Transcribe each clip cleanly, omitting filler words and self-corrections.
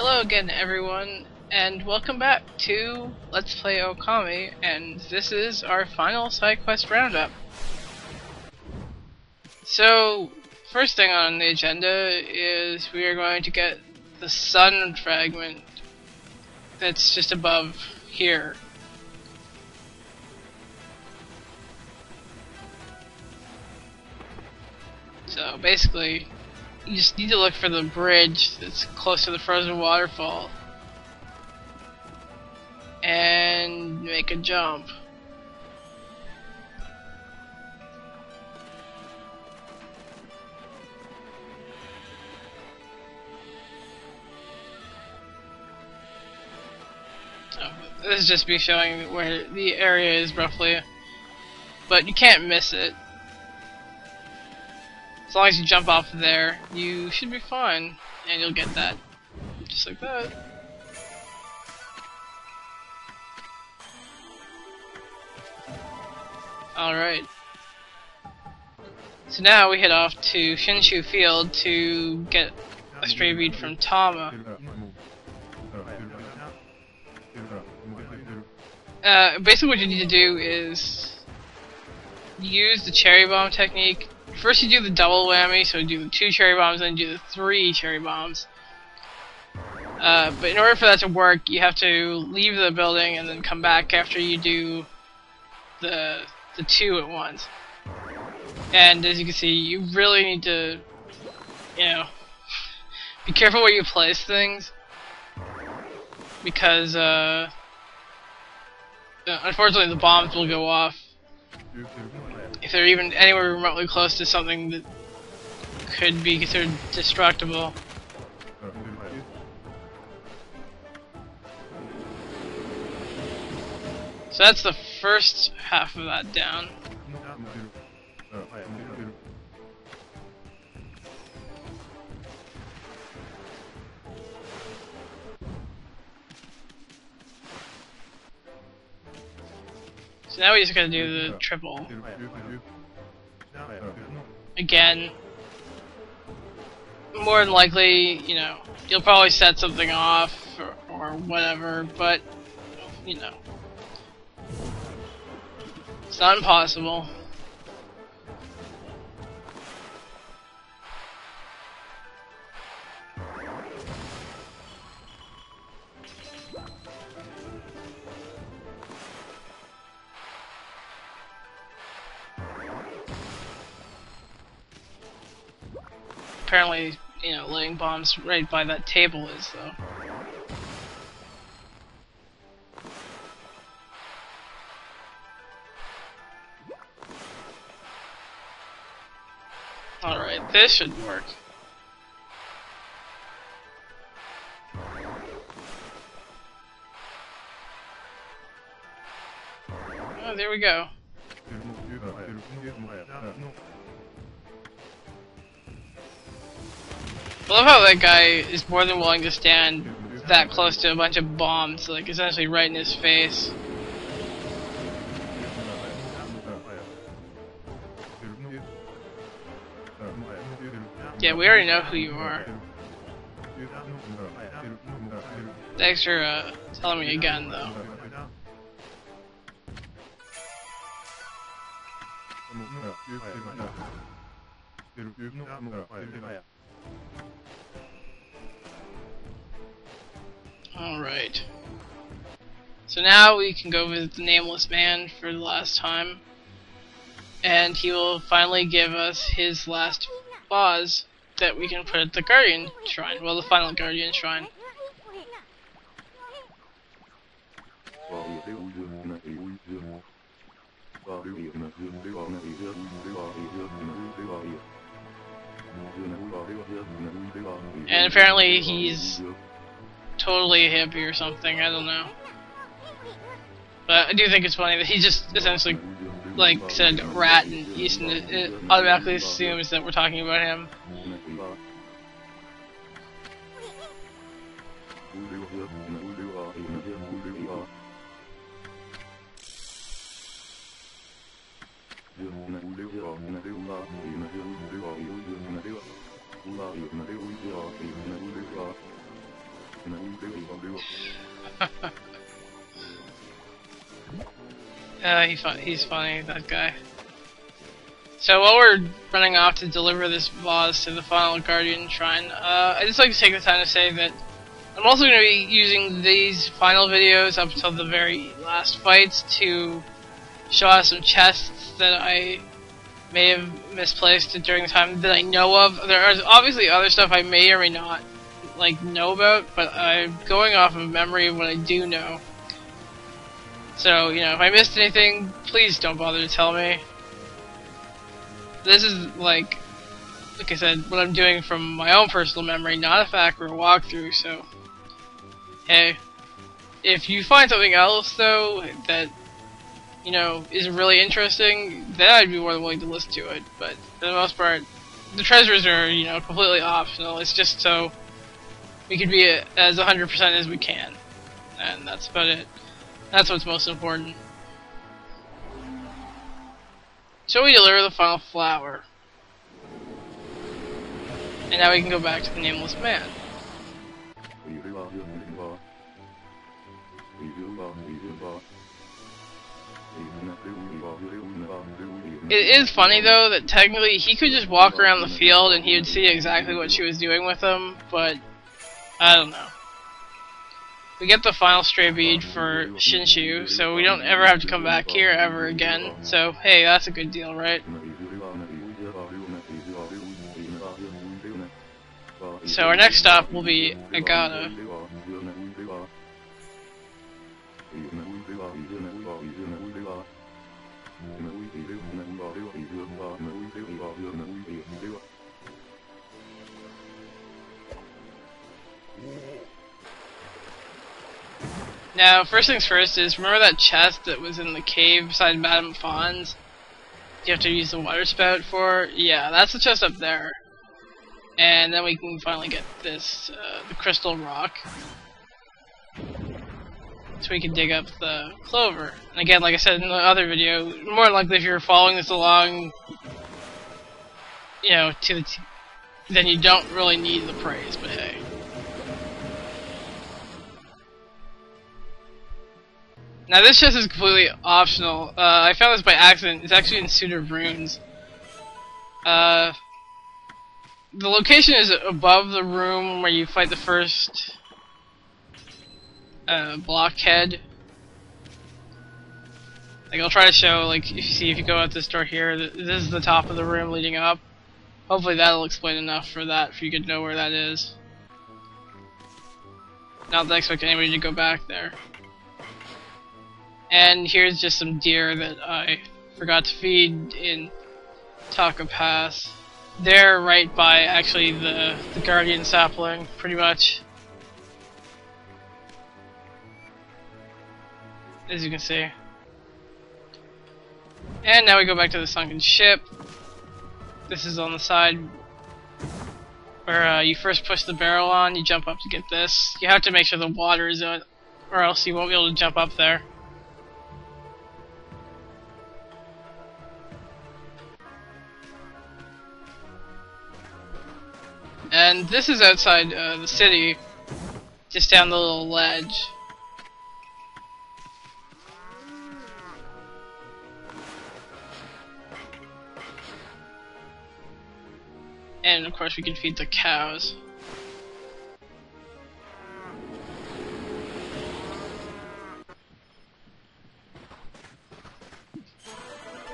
Hello again everyone, and welcome back to Let's Play Okami, and this is our final Sidequest roundup. So, first thing on the agenda is we are going to get the sun fragment that's just above here. So basically, you just need to look for the bridge that's close to the frozen waterfall and make a jump. So this is just me showing where the area is roughly, but you can't miss it. As long as you jump off there, you should be fine, and you'll get that. Just like that. Alright. So now we head off to Shinshu Field to get a stray bead from Tama. Basically what you need to do is use the cherry bomb technique. First you do the double whammy, so you do the 2 cherry bombs, then you do the 3 cherry bombs. But in order for that to work, you have to leave the building and then come back after you do the 2 at once. And as you can see, you really need to, be careful where you place things, because unfortunately the bombs will go off if they're even anywhere remotely close to something that could be considered destructible. So that's the first half of that down. So now we just gotta do the triple. Again, more than likely, you'll probably set something off or whatever, but, it's not impossible. Apparently, laying bombs right by that table is, though. Alright, this should work. Oh, there we go. I love how that guy is more than willing to stand that close to a bunch of bombs, like essentially right in his face. Yeah, we already know who you are. Thanks for telling me again, though. Alright. So now we can go visit the Nameless Man for the last time. And he will finally give us his last vase that we can put at the Guardian Shrine. Well, the final Guardian Shrine. And apparently he's totally a hippie or something, I don't know. But I do think it's funny that he just essentially, said rat and East, and it automatically assumes that we're talking about him. He's funny, that guy. So while we're running off to deliver this boss to the final Guardian Shrine, I'd just like to take the time to say that I'm also going to be using these final videos up until the very last fights to show us some chests that I may have misplaced during the time that I know of. There are obviously other stuff I may or may not know about, but I'm going off of memory of what I do know. So, you know, if I missed anything, please don't bother to tell me. This is like I said, what I'm doing from my own personal memory, not a fact or a walkthrough, so hey. If you find something else though that, you know, is really interesting, then I'd be more than willing to listen to it. But for the most part, the treasures are, you know, completely optional. It's just so we can be as 100% as we can. And that's about it. That's what's most important. So we deliver the final flower. And now we can go back to the Nameless Man. It is funny though that technically he could just walk around the field and he would see exactly what she was doing with them, but I don't know. We get the final stray bead for Shinshu, so we don't ever have to come back here ever again. So hey, that's a good deal, right? So our next stop will be Agata. Now, first things first is, remember that chest that was in the cave beside Madame Fawn's? You have to use the water spout for? Yeah, that's the chest up there. And then we can finally get this, the crystal rock. So we can dig up the clover. And again, like I said in the other video, more than likely if you're following this along, you know, then you don't really need the praise, but hey. Now this chest is completely optional. I found this by accident. It's actually in Tsuta Ruins. The location is above the room where you fight the first blockhead. Like, I'll try to show, like, if you see, if you go out this door here, this is the top of the room leading up. Hopefully that'll explain enough for that, for you to know where that is. Not that I expect anybody to go back there. And here's just some deer that I forgot to feed in Taka Pass. They're right by, actually, the Guardian Sapling, pretty much. As you can see. And now we go back to the Sunken Ship. This is on the side where you first push the barrel on, you jump up to get this. You have to make sure the water is in it, or else you won't be able to jump up there. And this is outside the city, just down the little ledge. And of course we can feed the cows.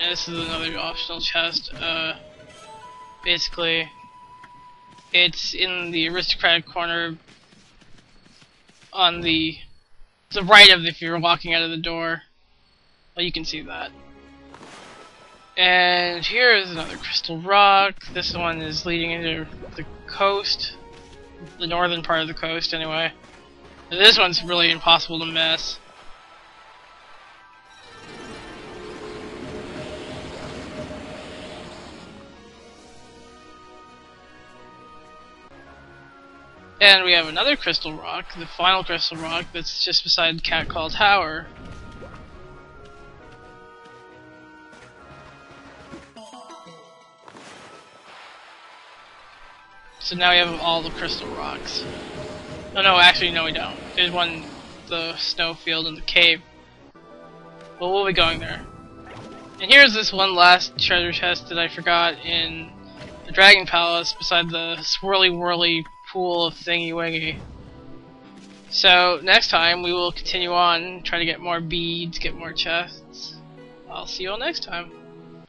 And this is another optional chest. Basically, it's in the aristocratic corner on the right of if you're walking out of the door. Well, you can see that. And here is another crystal rock. This one is leading into the coast, the northern part of the coast anyway. And this one's really impossible to miss. And we have another crystal rock, the final crystal rock, that's just beside Catcall Tower. So now we have all the crystal rocks. Oh no, actually no we don't. There's one the snowfield and the cave. But we'll be going there. And here's this one last treasure chest that I forgot in the Dragon Palace beside the Swirly Whirly Pool of Thingy Wingy. So next time we will continue on, try to get more beads, get more chests. I'll see you all next time.